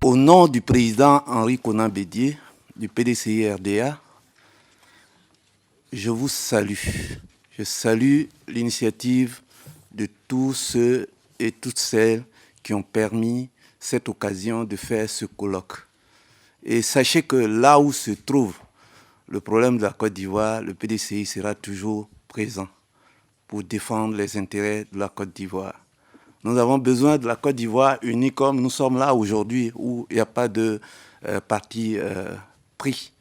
Au nom du président Henri Konan Bédié, du PDCI-RDA, je vous salue. Je salue l'initiative de tous ceux et toutes celles qui ont permis cette occasion de faire ce colloque. Et sachez que là où se trouve le problème de la Côte d'Ivoire, le PDCI sera toujours présent pour défendre les intérêts de la Côte d'Ivoire. Nous avons besoin de la Côte d'Ivoire unie comme nous sommes là aujourd'hui, où il n'y a pas de parti pris.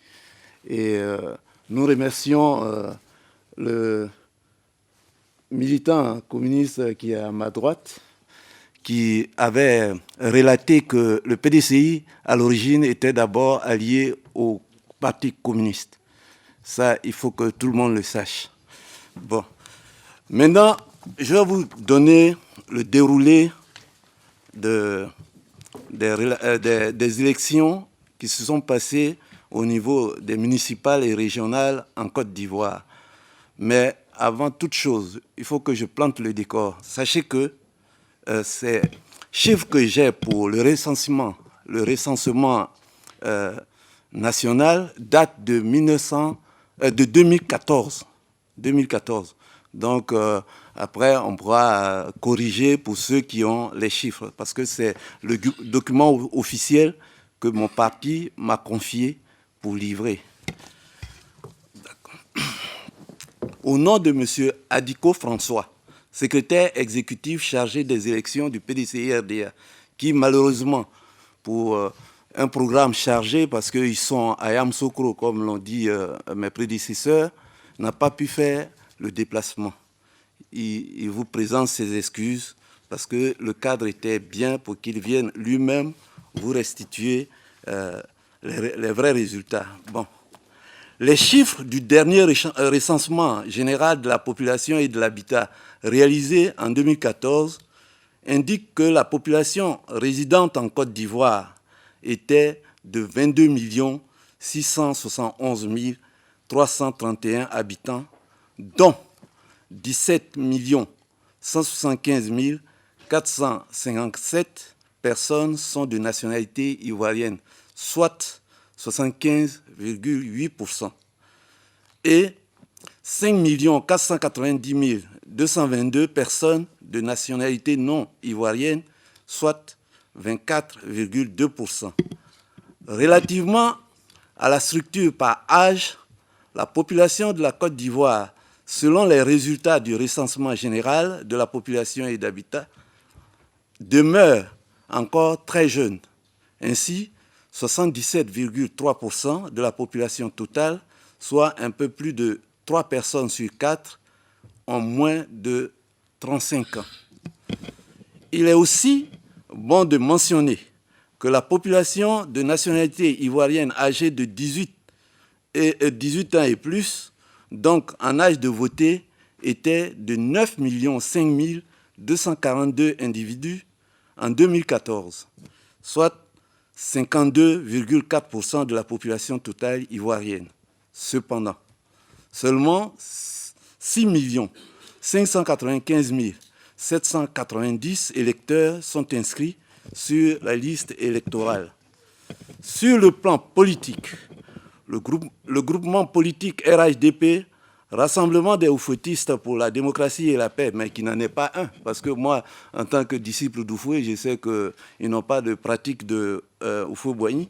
Et nous remercions le militant communiste qui est à ma droite, qui avait relaté que le PDCI, à l'origine, était d'abord allié au Parti communiste. Ça, il faut que tout le monde le sache. Bon. Maintenant, je vais vous donner le déroulé des élections qui se sont passées au niveau des municipales et régionales en Côte d'Ivoire. Mais avant toute chose, il faut que je plante le décor. Sachez que ces chiffres que j'ai pour le recensement national datent de 2014. Donc, après, on pourra corriger pour ceux qui ont les chiffres, parce que c'est le document officiel que mon parti m'a confié pour livrer. Au nom de M. Adiko François, secrétaire exécutif chargé des élections du PDCI-RDA, qui malheureusement, pour un programme chargé, parce qu'ils sont à Yamoussoukro, comme l'ont dit mes prédécesseurs, n'a pas pu faire le déplacement. Il vous présente ses excuses parce que le cadre était bien pour qu'il vienne lui-même vous restituer les vrais résultats. Bon. Les chiffres du dernier recensement général de la population et de l'habitat réalisé en 2014 indiquent que la population résidente en Côte d'Ivoire était de 22 671 331 habitants, dont 17 175 457 personnes sont de nationalité ivoirienne, soit 75,8%, et 5 490 222 personnes de nationalité non ivoirienne, soit 24,2%. Relativement à la structure par âge, la population de la Côte d'Ivoire, selon les résultats du recensement général de la population et d'habitat, demeure encore très jeune. Ainsi, 77,3% de la population totale, soit un peu plus de 3 personnes sur 4, ont moins de 35 ans. Il est aussi bon de mentionner que la population de nationalité ivoirienne âgée de 18 ans et plus, donc en âge de voter, était de 9 5 242 individus en 2014, soit 52,4% de la population totale ivoirienne. Cependant, seulement 6 595 790 électeurs sont inscrits sur la liste électorale. Sur le plan politique, le groupement politique RHDP, Rassemblement des Oufouettistes pour la démocratie et la paix, mais qui n'en est pas un, parce que moi, en tant que disciple d'Oufoué, je sais qu'ils n'ont pas de pratique de Oufoué-Boigny,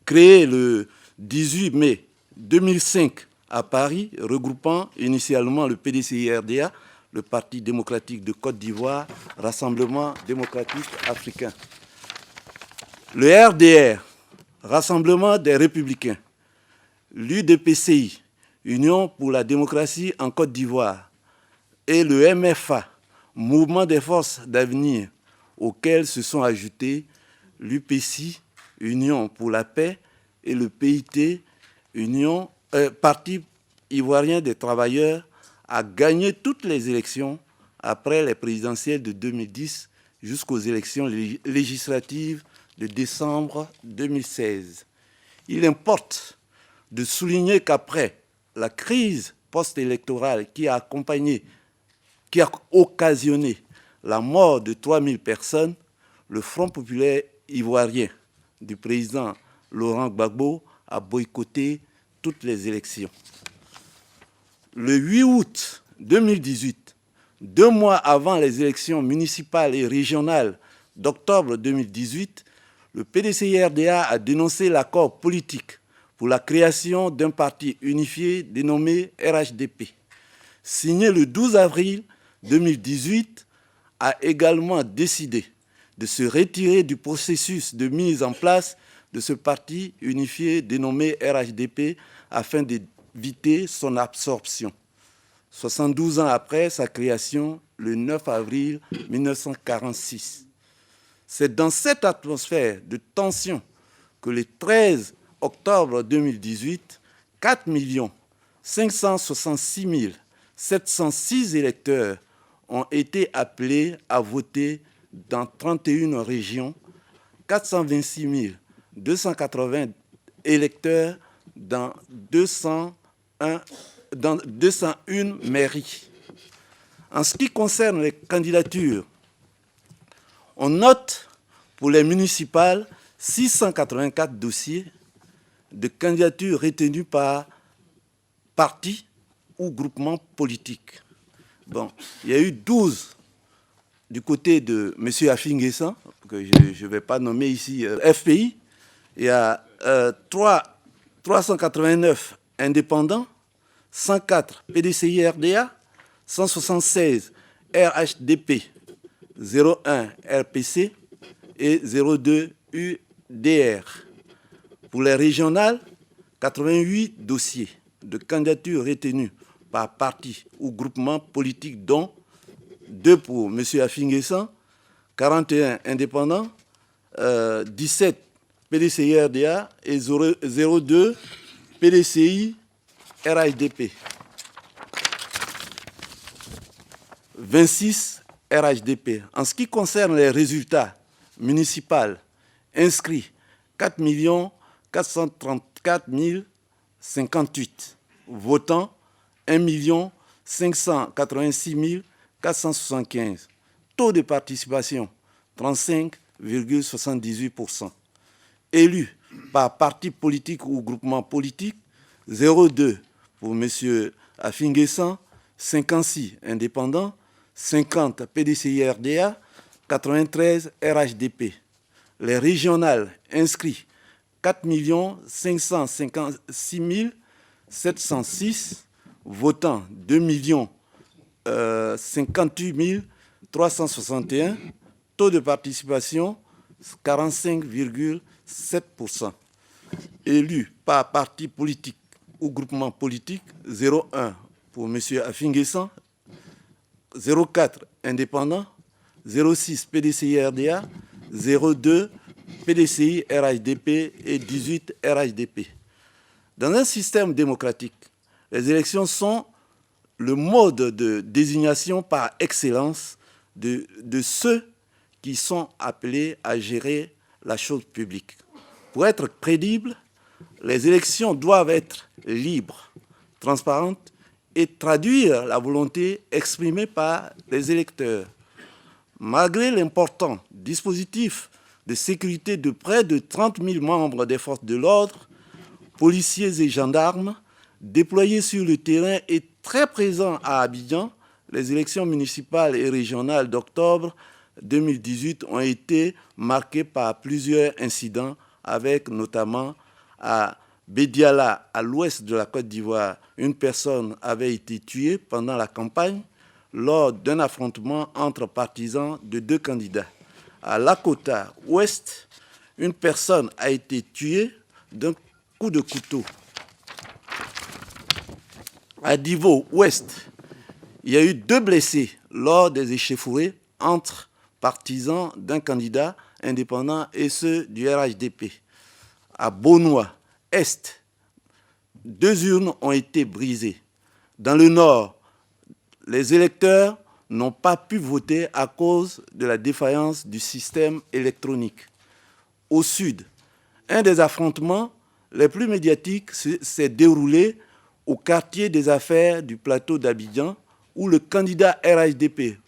créé le 18 mai 2005 à Paris, regroupant initialement le PDCI-RDA, le Parti démocratique de Côte d'Ivoire, Rassemblement démocratique africain. Le RDR, Rassemblement des Républicains, l'UDPCI, Union pour la démocratie en Côte d'Ivoire, et le MFA, Mouvement des forces d'avenir, auxquels se sont ajoutés l'UPC, Union pour la paix, et le PIT, Parti ivoirien des travailleurs, a gagné toutes les élections après les présidentielles de 2010 jusqu'aux élections législatives de décembre 2016. Il importe de souligner qu'après la crise post-électorale qui a occasionné la mort de 3000 personnes, le Front populaire ivoirien, du président Laurent Gbagbo a boycotté toutes les élections. Le 8 août 2018, 2 mois avant les élections municipales et régionales d'octobre 2018, le PDCI-RDA a dénoncé l'accord politique pour la création d'un parti unifié dénommé RHDP. Signé le 12 avril 2018, a également décidé de se retirer du processus de mise en place de ce parti unifié dénommé RHDP afin d'éviter son absorption. 72 ans après sa création, le 9 avril 1946. C'est dans cette atmosphère de tension que le 13 octobre 2018, 4 566 706 électeurs ont été appelés à voter dans 31 régions, 426 280 électeurs dans 201 mairies. En ce qui concerne les candidatures, on note pour les municipales 684 dossiers de candidatures retenus par parti ou groupement politique. Bon, il y a eu 12 du côté de M. Afing-Gessant, que je ne vais pas nommer ici, FPI. Il y a 389 indépendants, 104 PDCI-RDA, 176 RHDP, 01 RPC et 02 UDR. Pour les régionales, 88 dossiers de candidatures retenus par parti ou groupement politique, dont 2 pour M. Afing-Gessant, 41 indépendants, 17 PDCI-RDA et 02 PDCI-RHDP. 26 RHDP. En ce qui concerne les résultats municipaux inscrits, 4 434 058. Votants, 1 586 475. Taux de participation, 35,78%. Élus par parti politique ou groupement politique, 02 pour M. Afing-Gessant, 56 indépendants, 50 PDCI-RDA, 93 RHDP. Les régionales inscrits, 4 556 706, votants 2 58 361, taux de participation 45,7%. Élus par parti politique ou groupement politique, 01 pour M. Afing-Gessant, 04 indépendants, 06 PDCI-RDA, 02 PDCI-RHDP et 18 RHDP. Dans un système démocratique, les élections sont le mode de désignation par excellence de ceux qui sont appelés à gérer la chose publique. Pour être crédibles, les élections doivent être libres, transparentes et traduire la volonté exprimée par les électeurs. Malgré l'important dispositif de sécurité de près de 30 000 membres des forces de l'ordre, policiers et gendarmes, déployés sur le terrain et très présents à Abidjan, les élections municipales et régionales d'octobre 2018 ont été marquées par plusieurs incidents, avec notamment à Bédiala, à l'ouest de la Côte d'Ivoire, une personne avait été tuée pendant la campagne lors d'un affrontement entre partisans de 2 candidats. À Lakota ouest, une personne a été tuée d'un coup de couteau. À Divo ouest, il y a eu 2 blessés lors des échauffourées entre partisans d'un candidat indépendant et ceux du RHDP. À Bonois est, 2 urnes ont été brisées. Dans le nord, les électeurs n'ont pas pu voter à cause de la défaillance du système électronique. Au sud, un des affrontements les plus médiatiques s'est déroulé au quartier des affaires du plateau d'Abidjan, où le candidat RHDP,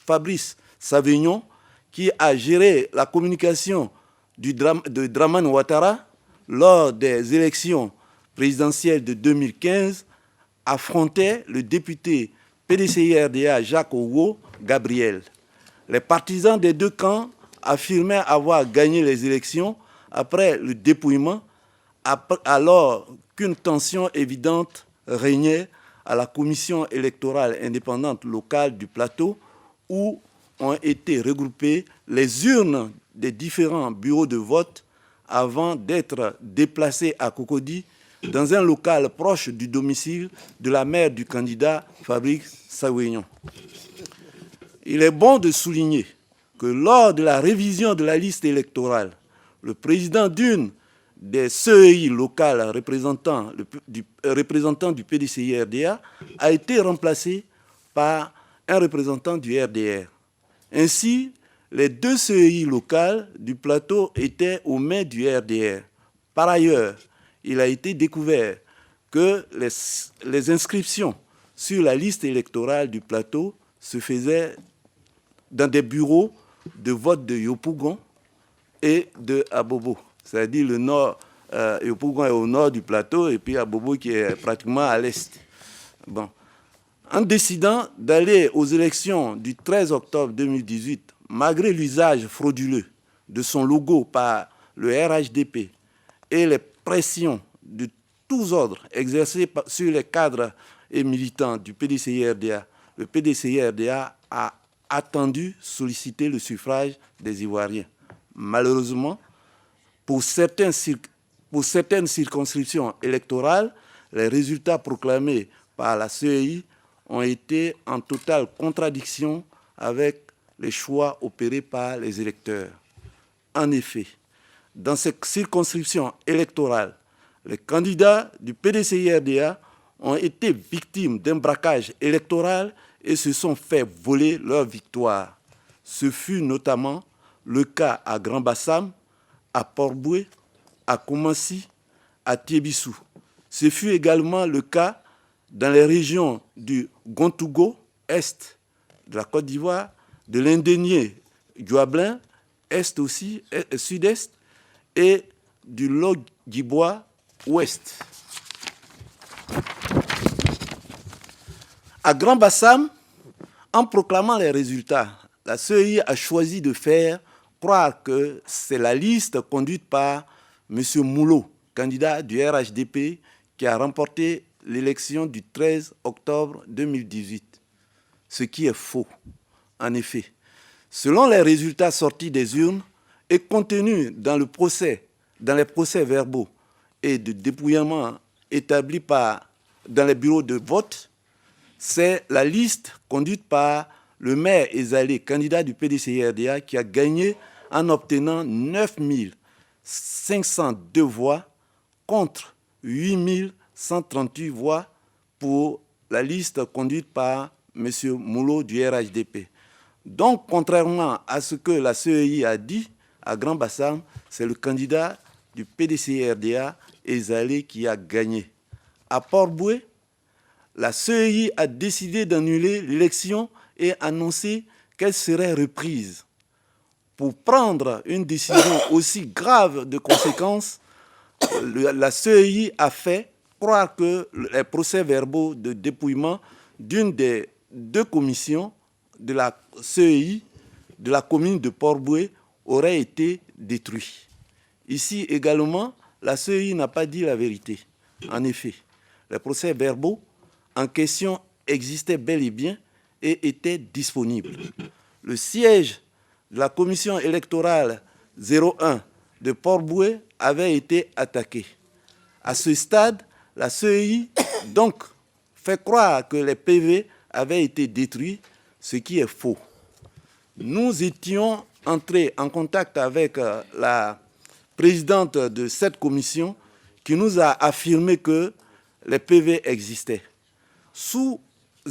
Fabrice Savignon, qui a géré la communication de Dramane Ouattara, lors des élections présidentielles de 2015, affrontait le député PDCI-RDA Jacques Owo Gabriel. Les partisans des deux camps affirmaient avoir gagné les élections après le dépouillement, alors qu'une tension évidente régnait à la commission électorale indépendante locale du plateau, où ont été regroupées les urnes des différents bureaux de vote avant d'être déplacées à Cocody dans un local proche du domicile de la mère du candidat Fabrice Sawénion. Il est bon de souligner que lors de la révision de la liste électorale, le président d'une des CEI locales représentant du PDCI-RDA a été remplacé par un représentant du RDR. Ainsi, les deux CEI locales du plateau étaient aux mains du RDR. Par ailleurs, il a été découvert que les inscriptions sur la liste électorale du plateau se faisaient dans des bureaux de vote de Yopougon et de Abobo. C'est-à-dire le nord, Yopougon est au nord du plateau et puis Abobo qui est pratiquement à l'est. Bon. En décidant d'aller aux élections du 13 octobre 2018, malgré l'usage frauduleux de son logo par le RHDP et les pressions de tous ordres exercées sur les cadres et militants du PDCI-RDA, le PDCI-RDA a attendu solliciter le suffrage des Ivoiriens. Malheureusement, pour certaines circonscriptions électorales, les résultats proclamés par la CEI ont été en totale contradiction avec les choix opérés par les électeurs. En effet, dans ces circonscriptions électorales, les candidats du PDCI-RDA ont été victimes d'un braquage électoral et se sont fait voler leur victoire. Ce fut notamment le cas à Grand-Bassam, à Port-Boué, à Koumassi, à Tiébissou. Ce fut également le cas dans les régions du Gontougo, est de la Côte d'Ivoire, de l'Indénié, Guablin, est aussi, sud-est, et du Loggibois, ouest. À Grand-Bassam, en proclamant les résultats, la CEI a choisi de faire croire que c'est la liste conduite par M. Moulot, candidat du RHDP, qui a remporté l'élection du 13 octobre 2018. Ce qui est faux. En effet, selon les résultats sortis des urnes et contenus dans les procès-verbaux et de dépouillement établis dans les bureaux de vote, c'est la liste conduite par le maire Ezalé, candidat du PDCI-RDA, qui a gagné en obtenant 9 502 voix contre 8 138 voix pour la liste conduite par M. Moulot du RHDP. Donc, contrairement à ce que la CEI a dit à Grand-Bassam, c'est le candidat du PDCI-RDA, Ezalé, qui a gagné. À Port-Boué, la CEI a décidé d'annuler l'élection et annoncé qu'elle serait reprise. Pour prendre une décision aussi grave de conséquences, la CEI a fait croire que les procès-verbaux de dépouillement d'une des deux commissions de la CEI de la commune de Port-Boué auraient été détruits. Ici également, la CEI n'a pas dit la vérité. En effet, les procès-verbaux en question existaient bel et bien et étaient disponibles. Le siège de la commission électorale 01 de Port-Boué avait été attaqué. À ce stade, la CEI donc fait croire que les PV avaient été détruits, ce qui est faux. Nous étions entrés en contact avec la présidente de cette commission qui nous a affirmé que les PV existaient. Sous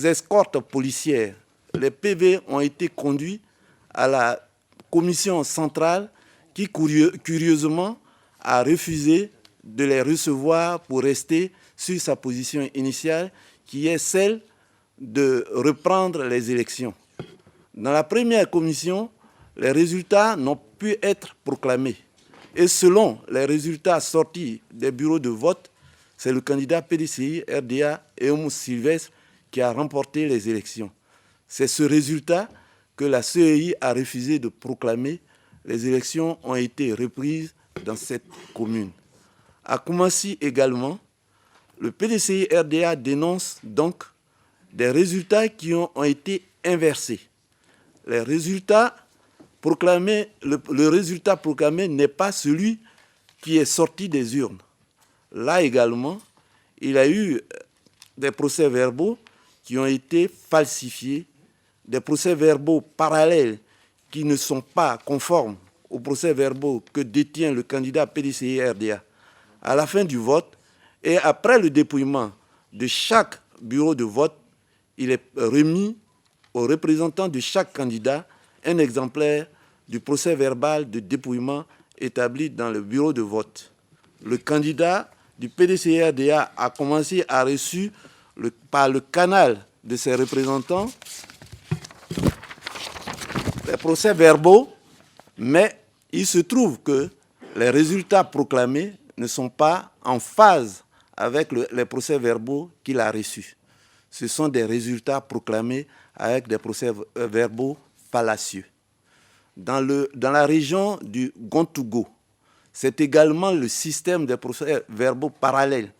escorte policière, les PV ont été conduits à la commission centrale qui, curieusement, a refusé de les recevoir pour rester sur sa position initiale, qui est celle de reprendre les élections. Dans la première commission, les résultats n'ont pu être proclamés. Et selon les résultats sortis des bureaux de vote, c'est le candidat PDCI, RDA et Homo Sylvestre qui a remporté les élections. C'est ce résultat que la CEI a refusé de proclamer. Les élections ont été reprises dans cette commune. À Koumassi également, le PDCI RDA dénonce donc des résultats qui ont été inversés. Les résultats proclamés, le résultat proclamé n'est pas celui qui est sorti des urnes. Là également, il y a eu des procès-verbaux qui ont été falsifiés, des procès-verbaux parallèles qui ne sont pas conformes aux procès-verbaux que détient le candidat PDCI-RDA. À la fin du vote et après le dépouillement de chaque bureau de vote, il est remis aux représentants de chaque candidat un exemplaire du procès-verbal de dépouillement établi dans le bureau de vote. Le candidat du PDCI-RDA a commencé à reçu par le canal de ses représentants les procès-verbaux, mais il se trouve que les résultats proclamés ne sont pas en phase avec les procès-verbaux qu'il a reçus. Ce sont des résultats proclamés avec des procès-verbaux fallacieux. Dans la région du Gontougo, c'est également le système des procès-verbaux parallèles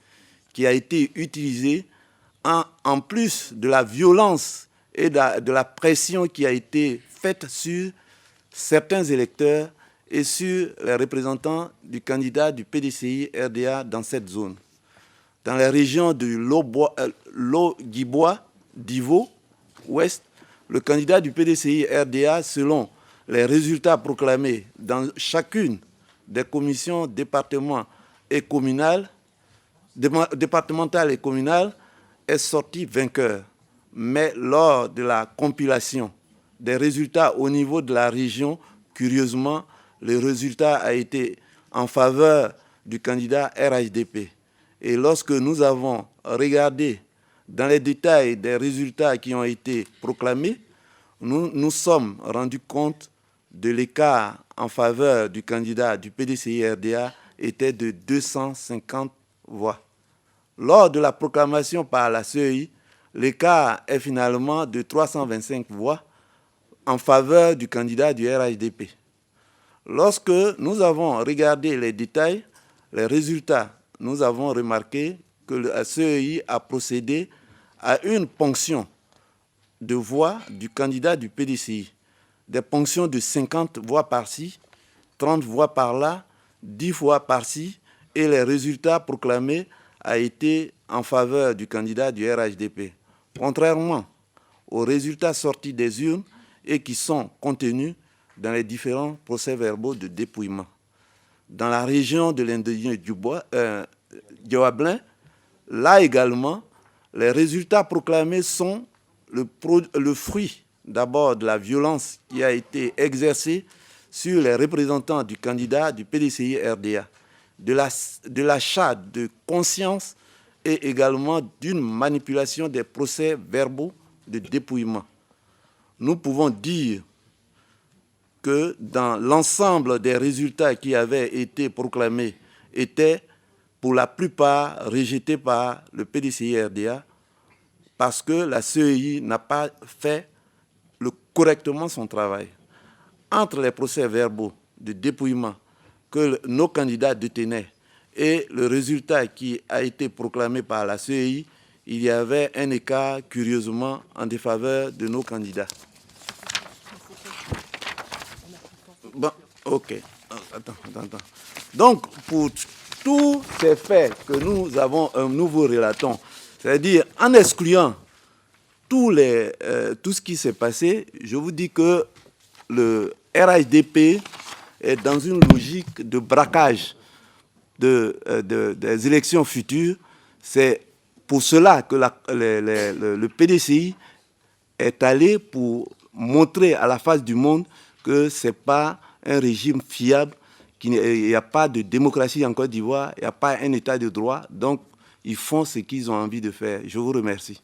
qui a été utilisé en plus de la violence et de la pression qui a été faite sur certains électeurs et sur les représentants du candidat du PDCI-RDA dans cette zone. Dans la région de Logibois, d'Ivo, ouest, le candidat du PDCI-RDA, selon les résultats proclamés dans chacune des commissions départementales et communales, est sorti vainqueur. Mais lors de la compilation des résultats au niveau de la région, curieusement, le résultat a été en faveur du candidat RHDP. Et lorsque nous avons regardé dans les détails des résultats qui ont été proclamés, nous nous sommes rendus compte de l'écart en faveur du candidat du PDCI-RDA était de 250 voix. Lors de la proclamation par la CEI, l'écart est finalement de 325 voix en faveur du candidat du RHDP. Lorsque nous avons regardé les détails, les résultats, nous avons remarqué que la CEI a procédé à une ponction de voix du candidat du PDCI. Des ponctions de 50 voix par-ci, 30 voix par-là, 10 voix par-ci, et les résultats proclamés ont été en faveur du candidat du RHDP. Contrairement aux résultats sortis des urnes et qui sont contenus dans les différents procès-verbaux de dépouillement. Dans la région de l'indigène Dioablin, là également, les résultats proclamés sont le fruit d'abord de la violence qui a été exercée sur les représentants du candidat du PDCI-RDA, de l'achat de conscience et également d'une manipulation des procès-verbaux de dépouillement. Nous pouvons dire que dans l'ensemble des résultats qui avaient été proclamés étaient pour la plupart rejetés par le PDCI-RDA parce que la CEI n'a pas fait correctement son travail. Entre les procès-verbaux de dépouillement que nos candidats détenaient et le résultat qui a été proclamé par la CEI, il y avait un écart curieusement en défaveur de nos candidats. Bon, ok. Attends. Donc, pour tous ces faits que nous avons un nouveau relaton, c'est-à-dire en excluant tout ce qui s'est passé, je vous dis que le RHDP est dans une logique de braquage des élections futures. C'est pour cela que le PDCI est allé pour montrer à la face du monde que ce n'est pas un régime fiable, qu'il n'y a pas de démocratie en Côte d'Ivoire, il n'y a pas un état de droit. Donc, ils font ce qu'ils ont envie de faire. Je vous remercie.